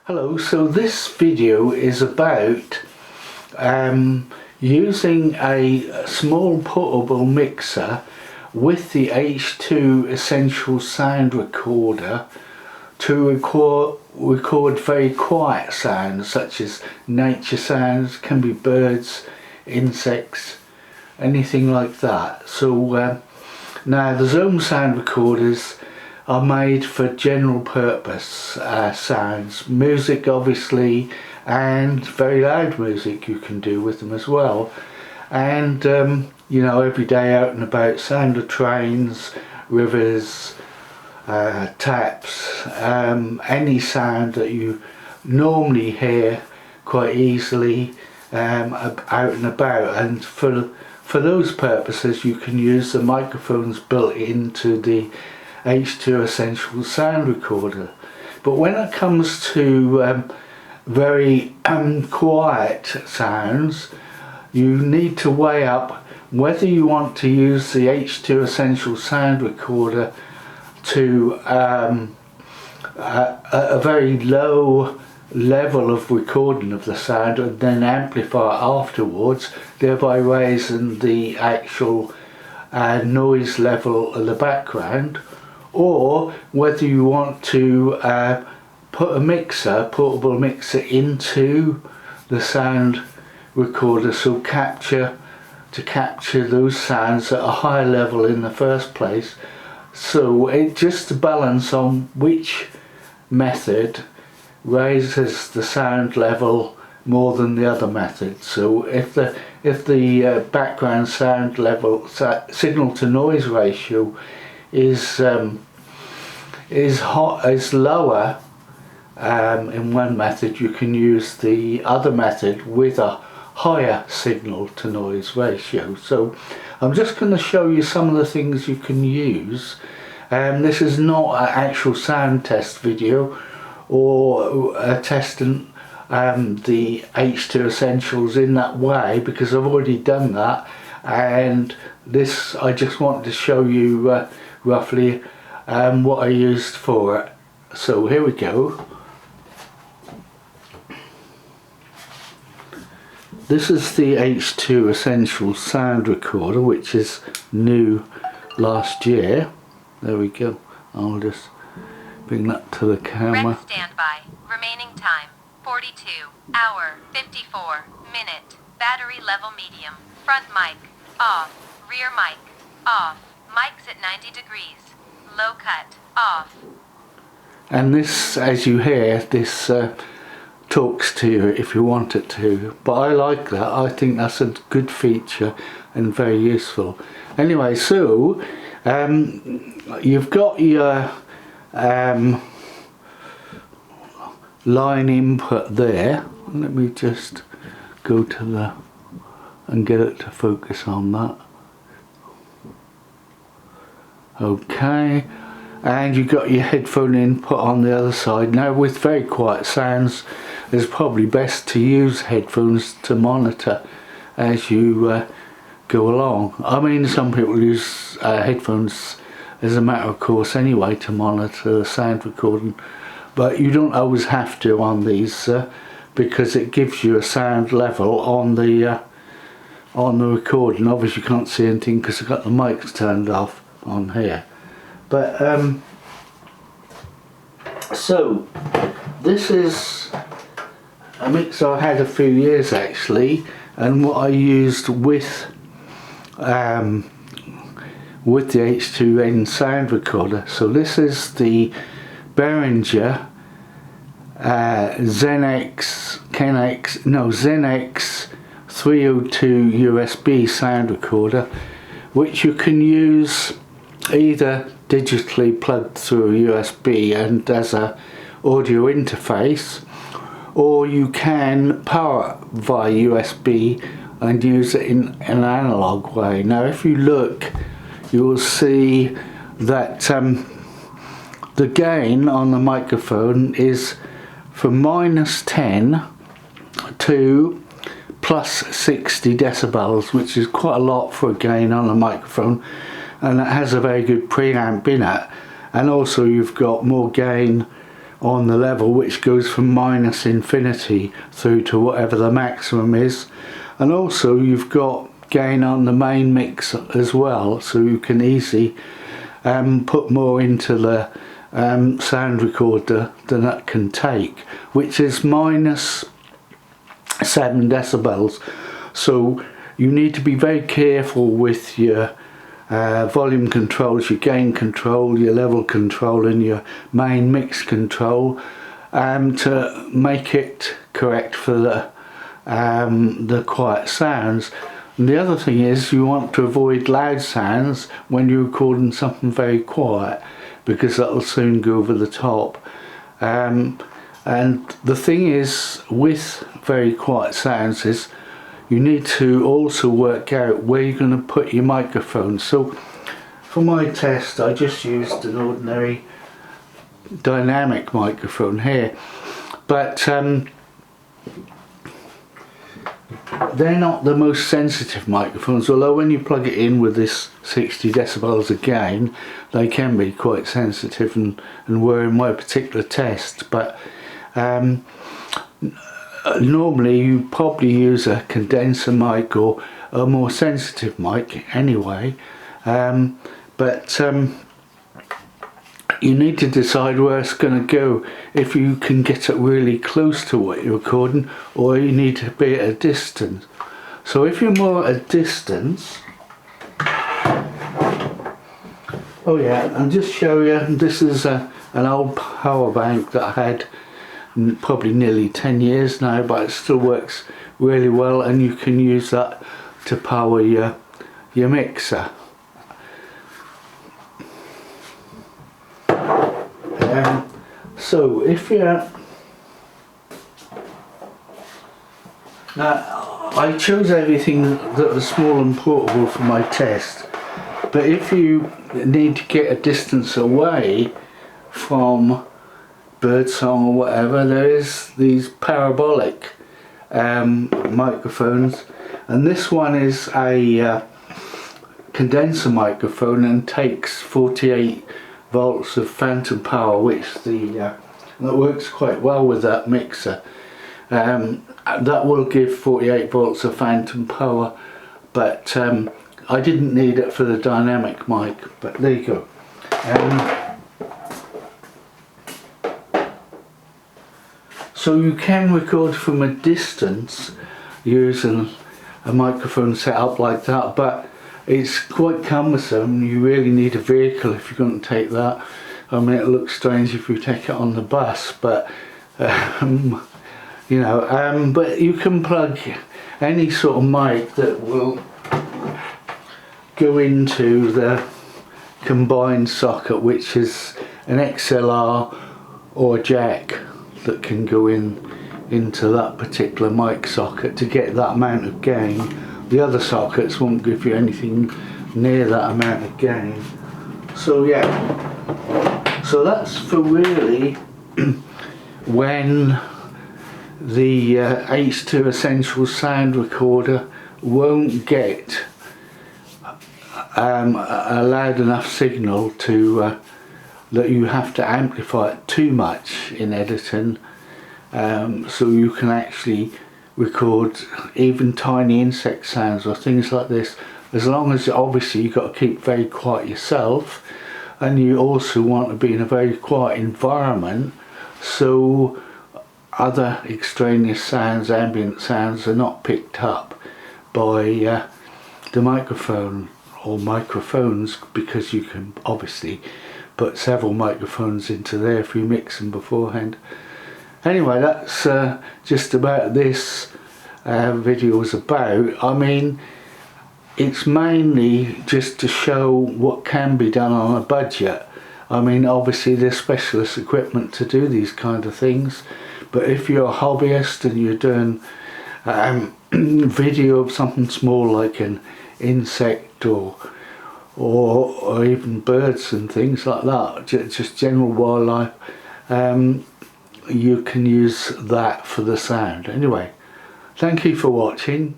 Hello, so this video is about using a small portable mixer with the H2 Essential Sound Recorder to record very quiet sounds such as nature sounds, can be birds, insects, anything like that. So now the Zoom sound recorders are made for general purpose sounds, music obviously, and very loud music you can do with them as well. And you know, every day out and about, sound of trains, rivers, taps, any sound that you normally hear quite easily out and about. And for those purposes you can use the microphones built into the H2 Essential Sound Recorder. But when it comes to very quiet sounds, you need to weigh up whether you want to use the H2 Essential Sound Recorder to a very low level of recording of the sound and then amplify it afterwards, thereby raising the actual noise level of the background, or whether you want to put a portable mixer into the sound recorder, so to capture those sounds at a higher level in the first place. So it just a balance on which method raises the sound level more than the other method. So if the background sound level, signal to noise ratio is lower in one method, you can use the other method with a higher signal to noise ratio. So I'm just going to show you some of the things you can use. This is not an actual sound test video or testing the H2 Essentials in that way, because I've already done that, and this I just wanted to show you roughly what I used for it. So here we go. This is the H2 Essential Sound Recorder, which is new last year. There we go. I'll just bring that to the camera. Rec standby. Remaining time 42 hour 54 minute. Battery level medium. Front mic off. Rear mic off. Mics at 90 degrees. Low cut off. And this, as you hear, this talks to you if you want it to, but I like that. I think that's a good feature and very useful. Anyway, so you've got your line input there. Let me just go to the and get it to focus on that. Okay, and you've got your headphone input on the other side. Now with very quiet sounds, it's probably best to use headphones to monitor as you go along. I mean, some people use headphones as a matter of course anyway to monitor the sound recording, but you don't always have to on these because it gives you a sound level on the recording. Obviously you can't see anything because I've got the mics turned off on here, but so this is a mixer I had a few years actually, and what I used with the H2N sound recorder. So this is the Behringer Zen-X 302 USB sound recorder, which you can use either digitally plugged through a USB and as a audio interface, or you can power it via USB and use it in an analog way. Now if you look, you will see that the gain on the microphone is from -10 to +60 decibels, which is quite a lot for a gain on a microphone, and it has a very good preamp in it. And also you've got more gain on the level, which goes from minus infinity through to whatever the maximum is. And also you've got gain on the main mix as well, so you can easily put more into the sound recorder than that can take, which is minus 7 decibels. So you need to be very careful with your volume controls, your gain control, your level control and your main mix control to make it correct for the quiet sounds. And the other thing is, you want to avoid loud sounds when you're recording something very quiet, because that'll soon go over the top. And the thing is with very quiet sounds is you need to also work out where you're going to put your microphone. So for my test I just used an ordinary dynamic microphone here, but they're not the most sensitive microphones, although when you plug it in with this 60 decibels of gain they can be quite sensitive and were in my particular test. But normally you probably use a condenser mic or a more sensitive mic anyway, but you need to decide where it's going to go, if you can get it really close to what you're recording or you need to be at a distance. So if you're more at a distance, oh yeah, I'll just show you, this is an old power bank that I had probably nearly 10 years now, but it still works really well, and you can use that to power your mixer. So if you're, now I chose everything that was small and portable for my test, but if you need to get a distance away from birdsong or whatever, there is these parabolic microphones, and this one is a condenser microphone and takes 48 volts of phantom power, which that works quite well with that mixer. That will give 48 volts of phantom power, but I didn't need it for the dynamic mic, but there you go. So you can record from a distance using a microphone set up like that, but it's quite cumbersome. You really need a vehicle if you're going to take that. I mean, it looks strange if you take it on the bus, but you know, but you can plug any sort of mic that will go into the combined socket, which is an XLR or jack that can go into that particular mic socket to get that amount of gain. The other sockets won't give you anything near that amount of gain. So yeah, so that's for really when the H2 Essential sound recorder won't get a loud enough signal to that you have to amplify it too much in editing, so you can actually record even tiny insect sounds or things like this, as long as obviously you've got to keep very quiet yourself, and you also want to be in a very quiet environment so other extraneous sounds, ambient sounds, are not picked up by the microphone or microphones, because you can obviously put several microphones into there if you mix them beforehand. Anyway, that's just about this video was about. I mean, it's mainly just to show what can be done on a budget. I mean, obviously there's specialist equipment to do these kind of things, but if you're a hobbyist and you're doing video of something small like an insect or even birds and things like that, just general wildlife, you can use that for the sound. Anyway, thank you for watching.